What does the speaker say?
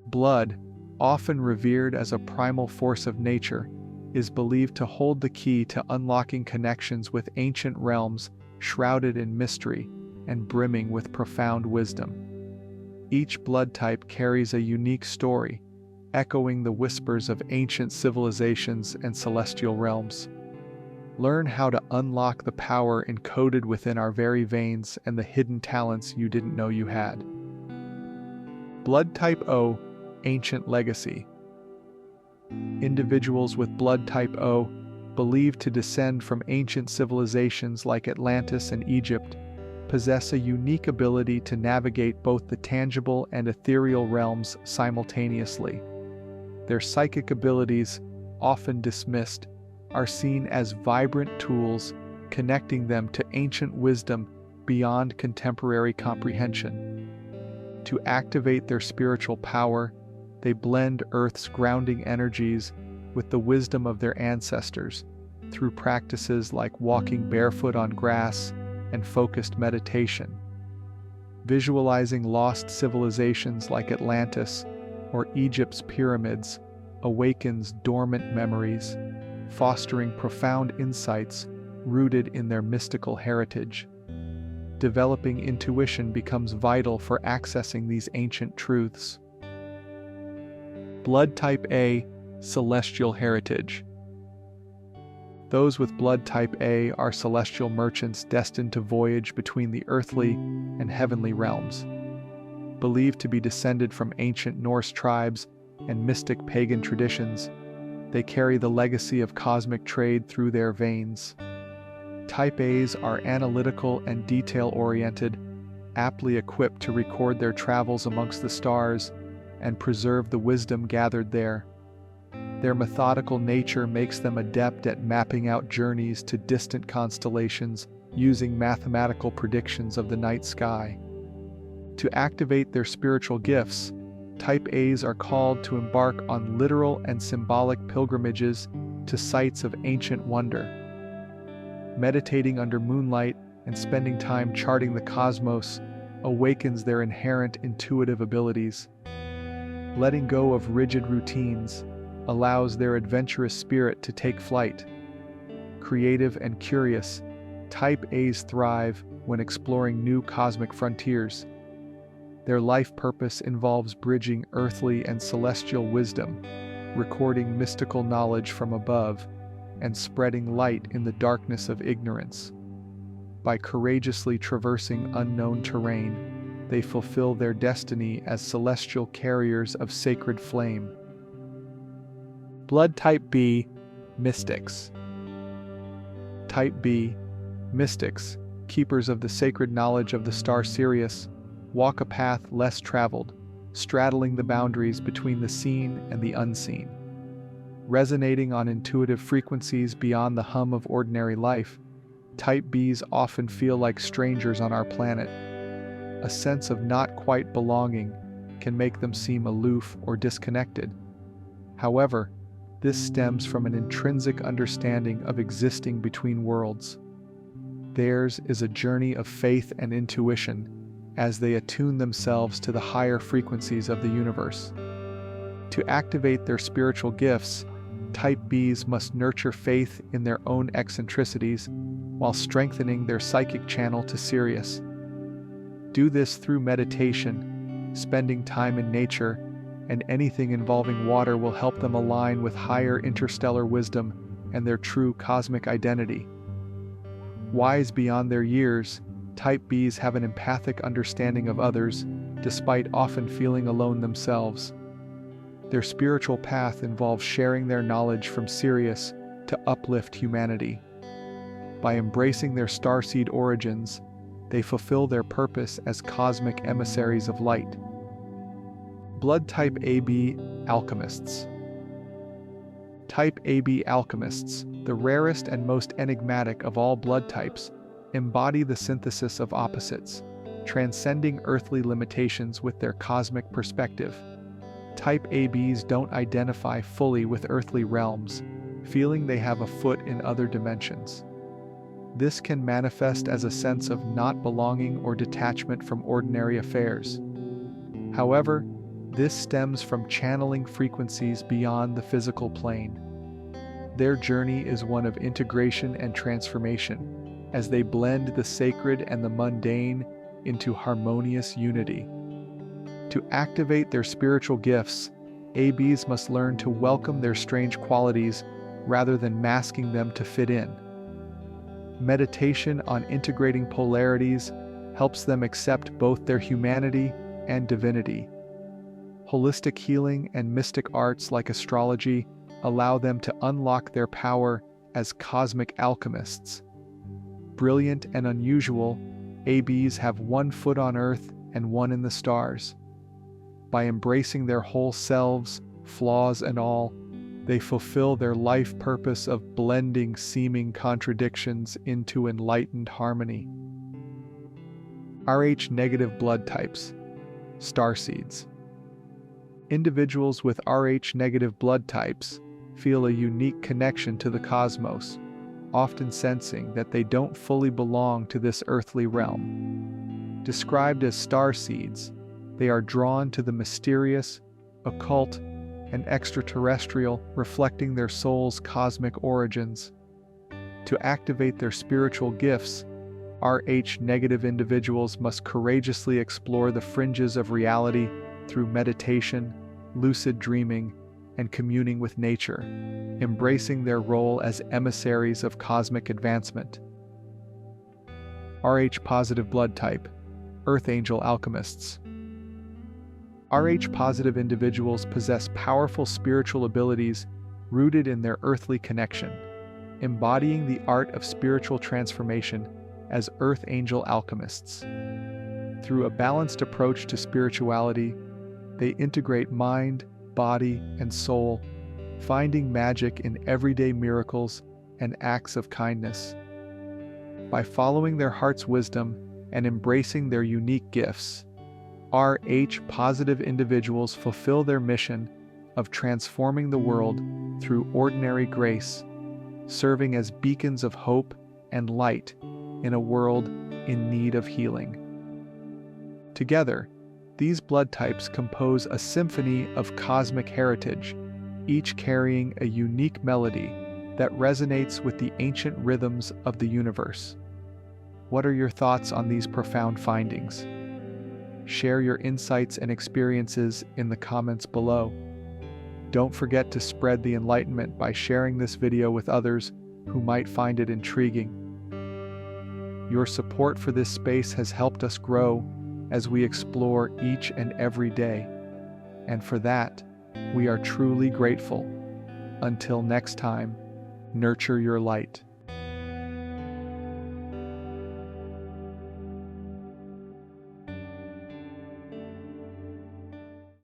Blood, often revered as a primal force of nature, is believed to hold the key to unlocking connections with ancient realms shrouded in mystery and brimming with profound wisdom. Each blood type carries a unique story, echoing the whispers of ancient civilizations and celestial realms. Learn how to unlock the power encoded within our very veins and the hidden talents you didn't know you had. Blood type O, Ancient Legacy. Individuals with blood type O, believed to descend from ancient civilizations like Atlantis and Egypt, possess a unique ability to navigate both the tangible and ethereal realms simultaneously. Their psychic abilities, often dismissed, are seen as vibrant tools connecting them to ancient wisdom beyond contemporary comprehension. To activate their spiritual power, they blend Earth's grounding energies with the wisdom of their ancestors through practices like walking barefoot on grass and focused meditation. Visualizing lost civilizations like Atlantis or Egypt's pyramids awakens dormant memories, fostering profound insights rooted in their mystical heritage. Developing intuition becomes vital for accessing these ancient truths. Blood type A, Celestial Heritage. Those with blood type A are celestial merchants destined to voyage between the earthly and heavenly realms. Believed to be descended from ancient Norse tribes and mystic pagan traditions, they carry the legacy of cosmic trade through their veins. Type A's are analytical and detail-oriented, aptly equipped to record their travels amongst the stars and preserve the wisdom gathered there. Their methodical nature makes them adept at mapping out journeys to distant constellations using mathematical predictions of the night sky. To activate their spiritual gifts, Type A's are called to embark on literal and symbolic pilgrimages to sites of ancient wonder. Meditating under moonlight and spending time charting the cosmos awakens their inherent intuitive abilities. Letting go of rigid routines allows their adventurous spirit to take flight. Creative and curious, Type A's thrive when exploring new cosmic frontiers. Their life purpose involves bridging earthly and celestial wisdom, recording mystical knowledge from above, and spreading light in the darkness of ignorance. By courageously traversing unknown terrain, they fulfill their destiny as celestial carriers of sacred flame. Blood type B, Mystics. Type B, Mystics, keepers of the sacred knowledge of the star Sirius, walk a path less traveled, straddling the boundaries between the seen and the unseen. Resonating on intuitive frequencies beyond the hum of ordinary life, Type Bs often feel like strangers on our planet. A sense of not quite belonging can make them seem aloof or disconnected. However, this stems from an intrinsic understanding of existing between worlds. Theirs is a journey of faith and intuition as they attune themselves to the higher frequencies of the universe. To activate their spiritual gifts, Type Bs must nurture faith in their own eccentricities while strengthening their psychic channel to Sirius. Do this through meditation, spending time in nature, and anything involving water will help them align with higher interstellar wisdom and their true cosmic identity. Wise beyond their years, Type Bs have an empathic understanding of others, despite often feeling alone themselves. Their spiritual path involves sharing their knowledge from Sirius to uplift humanity. By embracing their starseed origins, they fulfill their purpose as cosmic emissaries of light. Blood type AB Alchemists. Type AB Alchemists, the rarest and most enigmatic of all blood types, embody the synthesis of opposites, transcending earthly limitations with their cosmic perspective. Type ABs don't identify fully with earthly realms, feeling they have a foot in other dimensions. This can manifest as a sense of not belonging or detachment from ordinary affairs. However, This stems from channeling frequencies beyond the physical plane. Their journey is one of integration and transformation, as they blend the sacred and the mundane into harmonious unity. To activate their spiritual gifts, ABs must learn to welcome their strange qualities rather than masking them to fit in. Meditation on integrating polarities helps them accept both their humanity and divinity. Holistic healing and mystic arts like astrology allow them to unlock their power as cosmic alchemists. Brilliant and unusual, ABs have one foot on Earth and one in the stars. By embracing their whole selves, flaws and all, they fulfill their life purpose of blending seeming contradictions into enlightened harmony. Rh-negative blood types, starseeds. Individuals with Rh-negative blood types feel a unique connection to the cosmos, often sensing that they don't fully belong to this earthly realm. Described as starseeds, they are drawn to the mysterious, occult, and extraterrestrial, reflecting their soul's cosmic origins. To activate their spiritual gifts, Rh-negative individuals must courageously explore the fringes of reality through meditation, lucid dreaming, and communing with nature, embracing their role as emissaries of cosmic advancement. Rh-positive blood type, Earth Angel alchemists. Rh-positive individuals possess powerful spiritual abilities rooted in their earthly connection, embodying the art of spiritual transformation as Earth Angel alchemists. Through a balanced approach to spirituality, they integrate mind, body, and soul, finding magic in everyday miracles and acts of kindness. By following their heart's wisdom and embracing their unique gifts, Rh-positive individuals fulfill their mission of transforming the world through ordinary grace, serving as beacons of hope and light in a world in need of healing. Together, these blood types compose a symphony of cosmic heritage, each carrying a unique melody that resonates with the ancient rhythms of the universe. What are your thoughts on these profound findings? Share your insights and experiences in the comments below. Don't forget to spread the enlightenment by sharing this video with others who might find it intriguing. Your support for this space has helped us grow as we explore each and every day, and for that, we are truly grateful. Until next time, nurture your light.